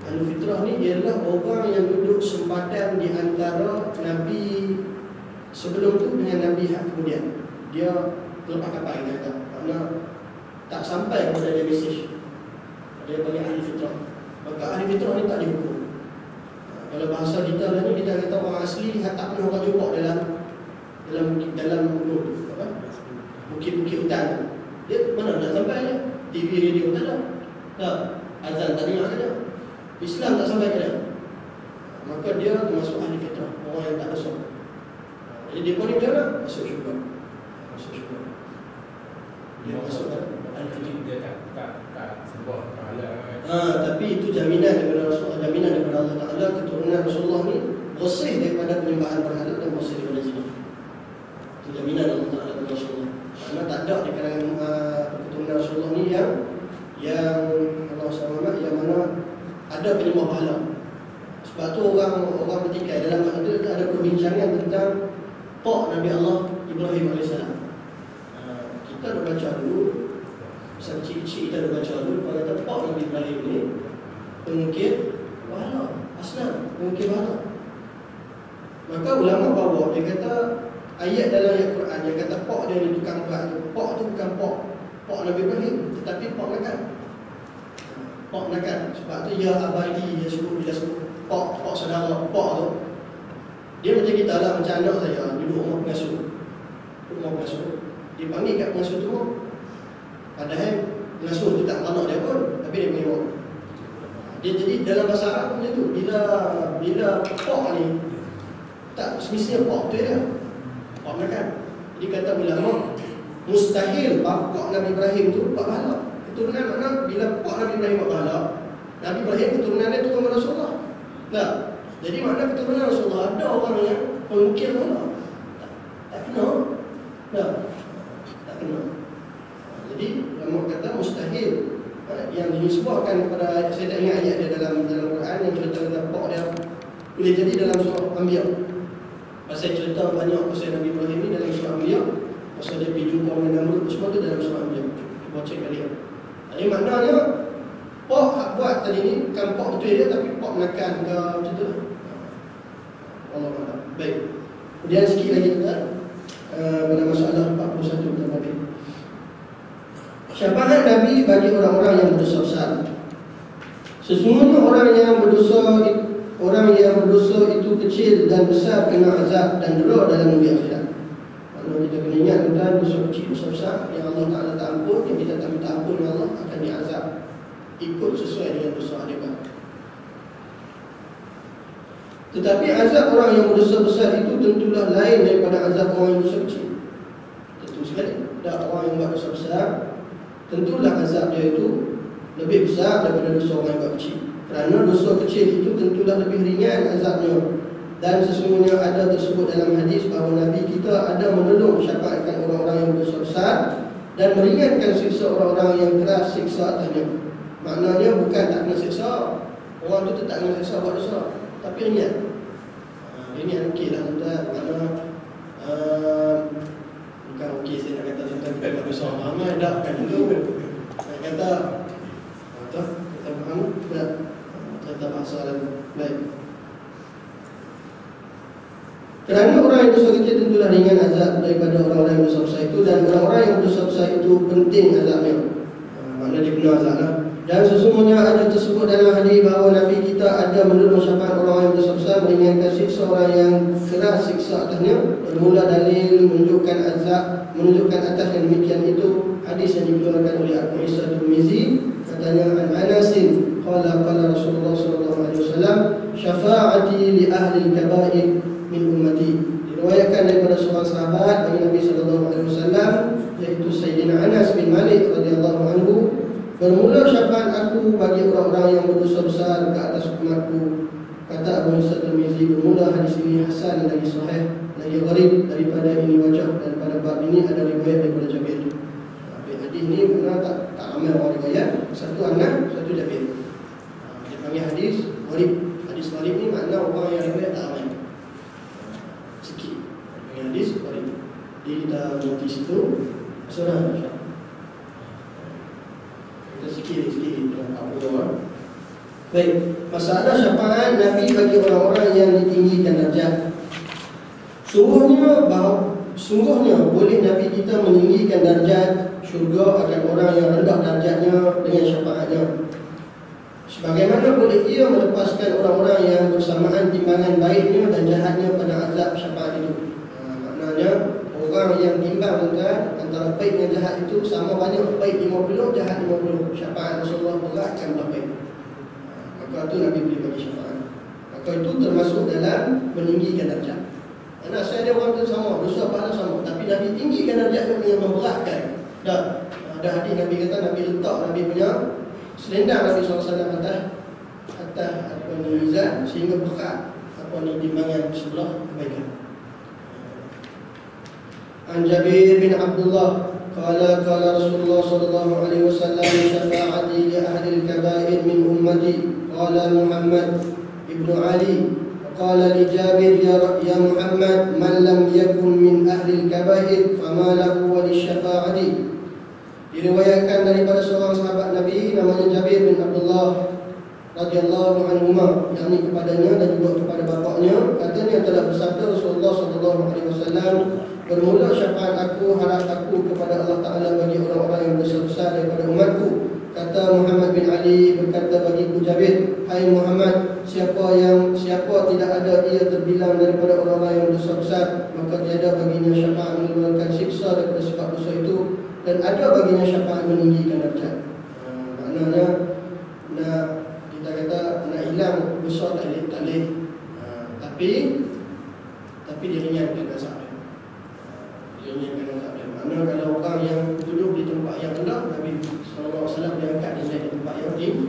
Ahlul Fitrah ni ialah orang yang duduk sempatan di antara Nabi sebelum tu dengan Nabi kemudian. Dia terlepas kapal dia kata, kerana tak sampai kepada dia mesej. Dia panggil Ahli Fitrah. Maka Ahli Fitrah ni tak dihukum. Kalau bahasa kita lah ni, kita kata orang asli tak pernah orang jumpa dalam bukit-bukit hutan. Dia mana nak sampai dia? TV, radio tak ada. Tak, azan tak dengar ada. Islam tak sampai ke dia. Maka dia termasuk Ahli Fitrah, orang yang tak dosa. Jadi dia pun ni macam mana? Masuk syurga. Dia masuk Al-Fitrah dia tak sebuah pahala. Tapi itu jaminan daripada Rasulullah, jaminan daripada Allah Ta'ala. Keturunan Rasulullah ni bersih daripada penyembahan berhala dan bersih daripada zina. Itu jaminan Allah Ta'ala kepada Rasulullah. Kerana tak ada di kalangan keturunan Rasulullah ni yang Allah SWT yang mana ada penyembah berhala. Sebab tu orang bertikai dalam ada perbincangan tentang pak Nabi Allah Ibrahim AS. Kita dah baca dulu, masa kecil-kecil kita dah baca dulu, pada kata pak Nabi Ibrahim ni pengukir berhala, asnam, pengukir berhala. Maka ulama bawa, dia kata ayat dalam ayat Quran yang kata pak dia ni tukang berat tu, pak tu bukan pak Nabi Ibrahim, tetapi pak makan. Pak makan, sebab tu ya abadi, dia sebut, bila sebut pak saudara, pak tu dia macam kita lah, macam anak saya duduk rumah pengasuh. rumah pengasuh. Dipanggil kat pengasuh tu, padahal pengasuh tu tak anak dia pun, tapi dia punya orang. Dia jadi dalam bahasa Arab pun macam tu. Bila pok ni tak semestinya pok tu dia. Pok makan. Jadi kata ulama, mustahil bapak Nabi Ibrahim tu buat pahala. Keturunan makna bila pok Nabi Ibrahim buat pahala, Nabi Ibrahim keturunan dia turun kepada Rasulullah. Nah, jadi makna keturunan Rasulullah ada orang yang pengukir pahala. Tak kena. Nah, tak kena. Jadi ulama kata mustahil. Yang disebutkan kepada, saya tak ingat ayat dia dalam Quran yang cerita tentang pok dia, boleh jadi dalam surah Anbiya. Pasal cerita banyak pasal Nabi Ibrahim ni dalam surah Anbiya, pasal dia pergi jumpa dengan Namrud, semua tu dalam surah Anbiya. Cuba cek balik. Jadi maknanya pok hak buat tadi ni bukan pok betul dia, tapi pok makan ke macam tu. Allah Allah. Baik. Kemudian sikit lagi pada masalah 41 kita balik. Syafaat Nabi bagi orang-orang yang berdosa besar. Sesungguhnya orang yang berdosa itu kecil dan besar kena azab dan dera dalam dunia akhirat. Kalau kita kena ingat tentang dosa kecil, dosa besar yang Allah Ta'ala tak ampun, yang kita tak minta ampun ya Allah akan diazab ikut sesuai dengan dosa dia buat. Tetapi azab orang yang berdosa besar itu tentulah lain daripada azab orang yang berdosa kecil. Tentu sekali. Dan orang yang buat dosa besar, tentulah azab dia itu lebih besar daripada dosa orang yang buat kecil. Kerana dosa kecil itu tentulah lebih ringan azabnya. Dan sesungguhnya ada tersebut dalam hadis bahawa Nabi kita ada menolong syafaatkan orang-orang yang berdosa besar dan meringankan siksa orang-orang yang keras siksa atasnya. Maknanya bukan tak kena siksa, orang tu tak kena siksa buat dosa, tapi ringan. Ringan okey lah tuan. Makna bukan okey saya nak kata tuan kita buat dosa ramai dah kan itu. Saya kata kita faham tak? Kita bahasa lain. Baik. Kerana orang yang dosa kecil tentulah ringan azab daripada orang-orang yang dosa besar itu, dan orang-orang yang dosa besar itu penting azabnya. Maknanya dia kena azab lah. Dan sesungguhnya ada tersebut dalam hadis bahawa Nabi kita ada menolong syafaat orang yang dosa besar, meringankan siksa orang yang keras siksa atasnya. Bermula dalil menunjukkan atas yang demikian itu hadis yang dikeluarkan oleh Abu Isa Tirmizi, katanya an Anasin qala Rasulullah sallallahu alaihi wasallam syafaati li ahli al-kaba'ir min ummati. Diriwayatkan daripada seorang sahabat bagi Nabi sallallahu alaihi wasallam, iaitu Sayyidina Anas bin Malik radhiyallahu anhu, bermula syafaat aku bagi orang-orang yang berdosa besar ke atas umatku. Kata Abu Isa Tirmizi, bermula hadis ini hasan lagi sahih, lagi gharib daripada ini wajah, dan pada bab ini ada riwayat daripada Jabir. Hadis ini benar tak ramai orang riwayat, satu Anas, satu Jabir. Dia panggil hadis gharib. Hadis gharib ni makna orang yang riwayat tak ramai, sikit. Panggil hadis gharib. Jadi kita berhenti situ. Surah insya-Allah. Sikit apa. Baik, masalah syafaat Nabi bagi orang-orang yang ditinggikan darjat. Sungguhnya boleh Nabi kita meninggikan darjat syurga akan orang yang rendah darjatnya dengan syafaatnya. Sebagaimana boleh ia melepaskan orang-orang yang bersamaan timbangan baiknya dan jahatnya pada azab syafaat itu. Maknanya orang yang timbang tuan, antara baik dan jahat itu sama banyak, baik 50, jahat 50. Syafaat Rasulullah beratkan baik. Maka itu Nabi boleh bagi syafaat. Maka itu termasuk dalam meninggikan darjat. Karena saya ada orang tu sama, dosa pahala sama, tapi Nabi tinggikan darjatnya dengan memberatkan. Dah ada hadis Nabi kata, Nabi letak Nabi punya selendang Nabi SAW atas apa ni mizan, sehingga berat apa ni timbangan sebelah kebaikan. An Jabir bin Abdullah qala Rasulullah sallallahu alaihi wasallam syafa'ati li ahli al-kaba'ir min ummati. Qala Muhammad ibn Ali qala li Jabir ya Muhammad man lam yakun min ahli al-kaba'ir fama lahu wa lisyafa'ati. Diriwayatkan daripada seorang sahabat Nabi namanya Jabir bin Abdullah radhiyallahu anhuma, yakni kepadanya dan juga kepada bapaknya, katanya telah bersabda Rasulullah sallallahu alaihi wasallam, bermula syafaat aku, harap aku kepada Allah Ta'ala bagi orang-orang yang besar-besar daripada umatku. Kata Muhammad bin Ali berkata bagiku Jabir, hai Muhammad, siapa tidak ada ia terbilang daripada orang-orang yang berdosa besar, maka tiada baginya syafaat mengeluarkan siksa daripada sebab dosa itu, dan ada baginya syafaat meninggikan darjat. Maknanya kita kata nak hilang dosa tak boleh, tapi dia ringankan azab dia. Maknanya kalau orang yang duduk di tempat yang rendah, Nabi SAW dia angkat dia naik di tempat yang tinggi.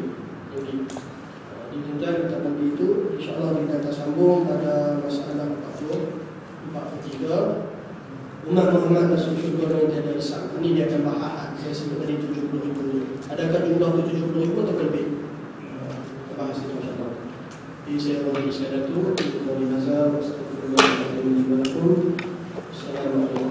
Di tuan kita nanti itu, insyaAllah kita akan sambung pada masalah 43 umat Muhammad masuk syurga dengan tiada hisab. Ini dia akan bahas. Saya sebut tadi 70,000. Adakah jumlah 70,000 atau lebih? Kita bahas itu insyaAllah. Jadi saya bagi sekadar itu untuk Nabi Hazar. Assalamualaikum warahmatullahi wabarakatuh.